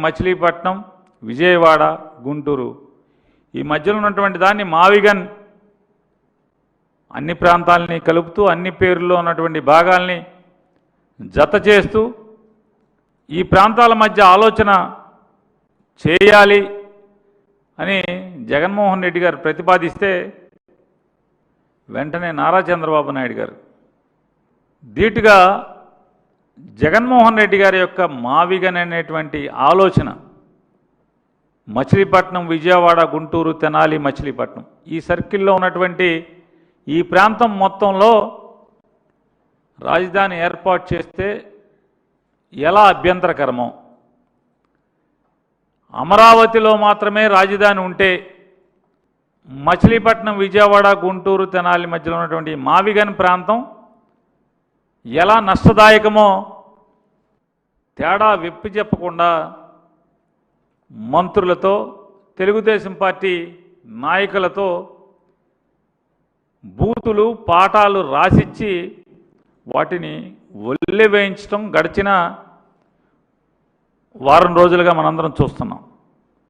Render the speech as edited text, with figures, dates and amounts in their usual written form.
మచిలీపట్నం, విజయవాడ, గుంటూరు ఈ మధ్యలో ఉన్నటువంటి దాన్ని మావిగన్ అన్ని ప్రాంతాలని కలుపుతూ అన్ని పేర్లలో ఉన్నటువంటి భాగాల్ని జత చేస్తూ ఈ ప్రాంతాల మధ్య ఆలోచన చేయాలి అని జగన్మోహన్ రెడ్డి గారు ప్రతిపాదిస్తే వెంటనే నారా చంద్రబాబు నాయుడు గారు ధీటుగా జగన్మోహన్ రెడ్డి గారి యొక్క మావిగన్ అనేటువంటి ఆలోచన మచిలీపట్నం, విజయవాడ, గుంటూరు, తెనాలి, మచిలీపట్నం ఈ సర్కిల్లో ఉన్నటువంటి ఈ ప్రాంతం మొత్తంలో రాజధాని ఏర్పాటు చేస్తే ఎలా అభ్యంతరకరమో, అమరావతిలో మాత్రమే రాజధాని ఉంటే మచిలీపట్నం, విజయవాడ, గుంటూరు, తెనాలి మధ్యలో ఉన్నటువంటి మావిగన్ ప్రాంతం ఎలా నష్టదాయకమో తేడా విప్పి చెప్పకుండా మంత్రులతో, తెలుగుదేశం పార్టీ నాయకులతో బూతులు, పాఠాలు రాసిచ్చి వాటిని ఒల్లె వేయించడం గడిచిన వారం రోజులుగా మనందరం చూస్తున్నాం.